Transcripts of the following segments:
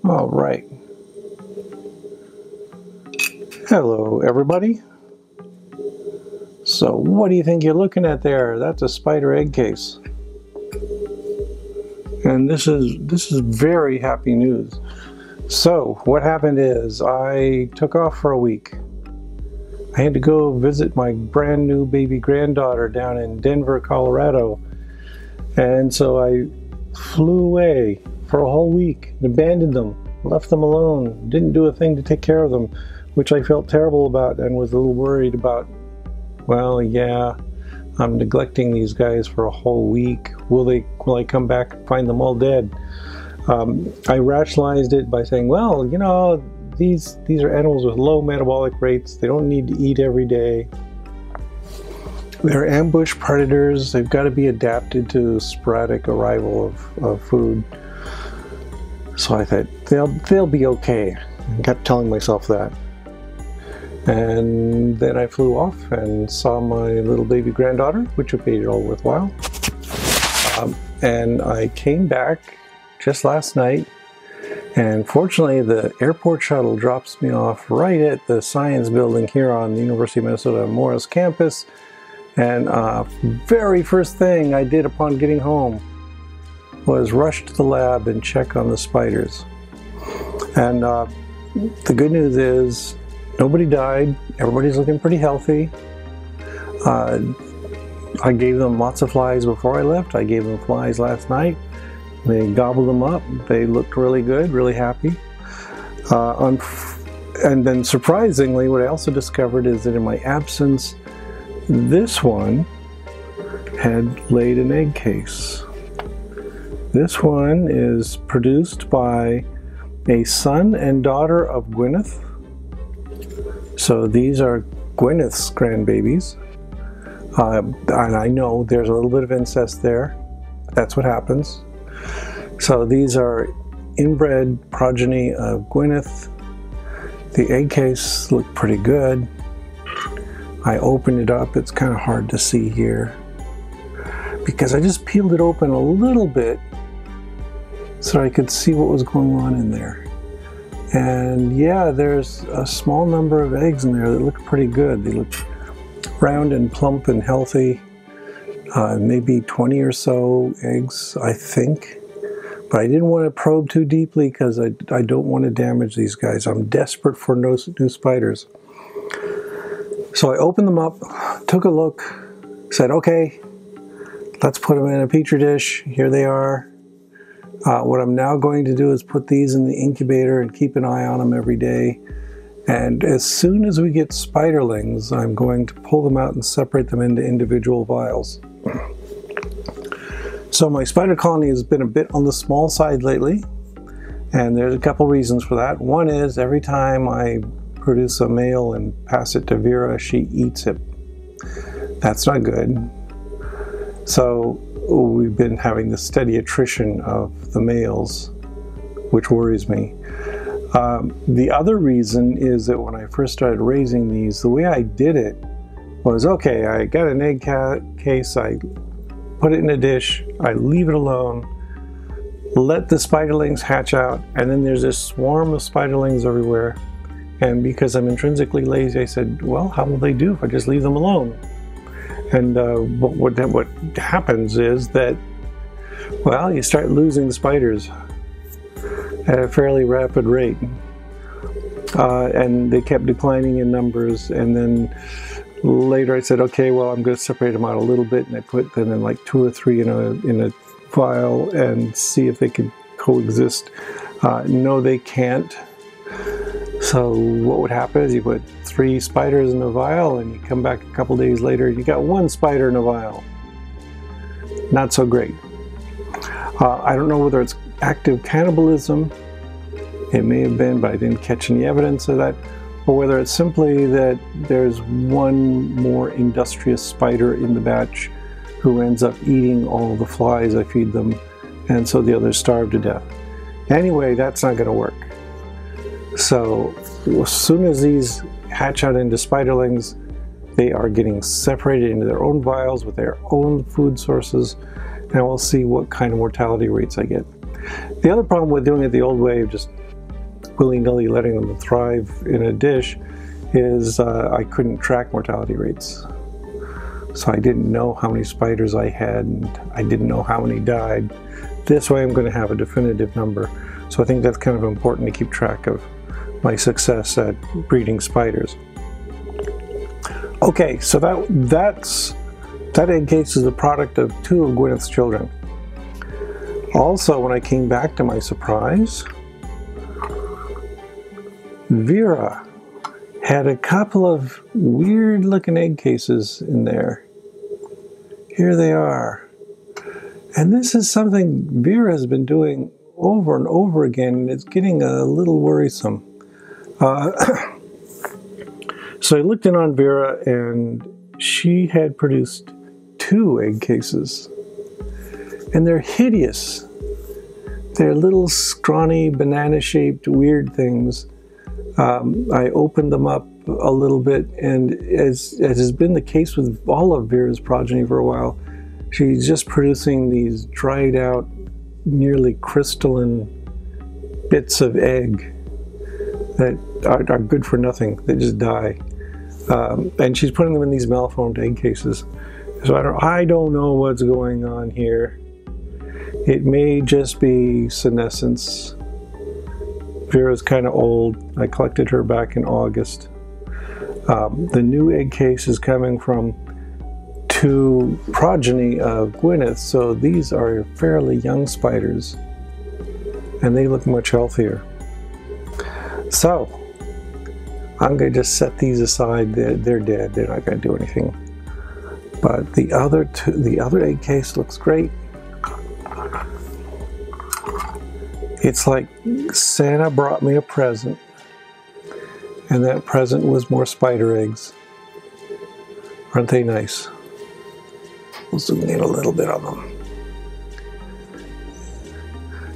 All right. Hello, everybody. So what do you think you're looking at there? That's a spider egg case. And this is very happy news. So what happened is I took off for a week. I had to go visit my brand new baby granddaughter down in Denver, Colorado. And so I flew away for a whole week and abandoned them, left them alone, didn't do a thing to take care of them, which I felt terrible about and was a little worried about. Well, yeah, I'm neglecting these guys for a whole week. Will I come back and find them all dead? I rationalized it by saying, well, you know, these are animals with low metabolic rates. They don't need to eat every day. They're ambush predators. They've got to be adapted to sporadic arrival of food. So I thought they'll be okay. I kept telling myself that. And then I flew off and saw my little baby granddaughter, which made it all worthwhile. And I came back just last night, and fortunately the airport shuttle drops me off right at the science building here on the University of Minnesota Morris campus. And very first thing I did upon getting home was rush to the lab and check on the spiders. And the good news is nobody died. Everybody's looking pretty healthy. I gave them lots of flies before I left. I gave them flies last night. They gobbled them up. They looked really good, really happy. And then surprisingly, what I also discovered is that in my absence, this one had laid an egg case. This one is produced by a son and daughter of Gwyneth. So these are Gwyneth's grandbabies. And I know there's a little bit of incest there. That's what happens. So these are inbred progeny of Gwyneth. The egg case looked pretty good. I opened it up. It's kind of hard to see here because I just peeled it open a little bit so I could see what was going on in there. And yeah, there's a small number of eggs in there that look pretty good. They look round and plump and healthy. Maybe 20 or so eggs, I think. But I didn't want to probe too deeply because I don't want to damage these guys. I'm desperate for new spiders. So I opened them up, took a look, said, okay, let's put them in a petri dish. Here they are. What I'm now going to do is put these in the incubator and keep an eye on them every day. And as soon as we get spiderlings, I'm going to pull them out and separate them into individual vials. So my spider colony has been a bit on the small side lately, and there's a couple reasons for that. One is every time I produce a male and pass it to Vera, she eats it. That's not good. So we've been having the steady attrition of the males, which worries me. The other reason is that when I first started raising these, the way I did it was, okay, I got an egg case, I put it in a dish, I leave it alone, let the spiderlings hatch out, and then there's this swarm of spiderlings everywhere. And because I'm intrinsically lazy, I said, well, how will they do if I just leave them alone? And what happens is that, well, you start losing the spiders at a fairly rapid rate. And they kept declining in numbers, and then later I said, okay, well, I'm going to separate them out a little bit, and I put them in like 2 or 3 in a vial and see if they could coexist. No, they can't. So what would happen is you put 3 spiders in a vial, and you come back a couple days later, you got 1 spider in a vial. Not so great. I don't know whether it's active cannibalism. It may have been, but I didn't catch any evidence of that. Or whether it's simply that there's one more industrious spider in the batch who ends up eating all the flies I feed them, and so the others starve to death. Anyway, that's not going to work. So as soon as these hatch out into spiderlings, they are getting separated into their own vials with their own food sources, and we'll see what kind of mortality rates I get. The other problem with doing it the old way of just willy-nilly letting them thrive in a dish is I couldn't track mortality rates. So I didn't know how many spiders I had, and I didn't know how many died. This way I'm going to have a definitive number. So I think that's kind of important to keep track of my success at breeding spiders. Okay, so that egg case is the product of 2 of Gwyneth's children. Also, when I came back to my surprise, Vera had a couple of weird looking egg cases in there. Here they are. And this is something Vera has been doing over and over again, and it's getting a little worrisome. So I looked in on Vera, and she had produced 2 egg cases. And they're hideous. They're little scrawny, banana-shaped, weird things. I opened them up a little bit, and as has been the case with all of Vera's progeny for a while, she's just producing these dried out, nearly crystalline bits of egg that are good for nothing. They just die. And she's putting them in these malformed egg cases. So I don't know what's going on here. It may just be senescence. Vera's kind of old. I collected her back in August. The new egg case is coming from 2 progeny of Gwyneth, so these are fairly young spiders, and they look much healthier. So I'm going to just set these aside. They're dead. They're not going to do anything. But the other egg case looks great. It's like Santa brought me a present, and that present was more spider eggs. Aren't they nice? We'll zoom in a little bit on them.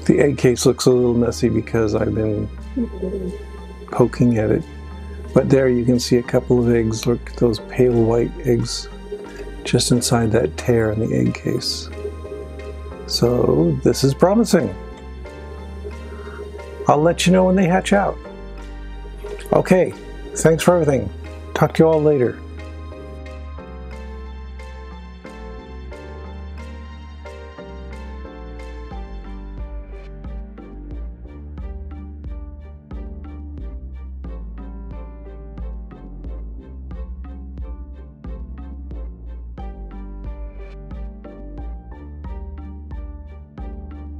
The egg case looks a little messy because I've been poking at it. But there you can see a couple of eggs. Look at those pale white eggs just inside that tear in the egg case. So this is promising. I'll let you know when they hatch out. Okay, thanks for everything. Talk to you all later.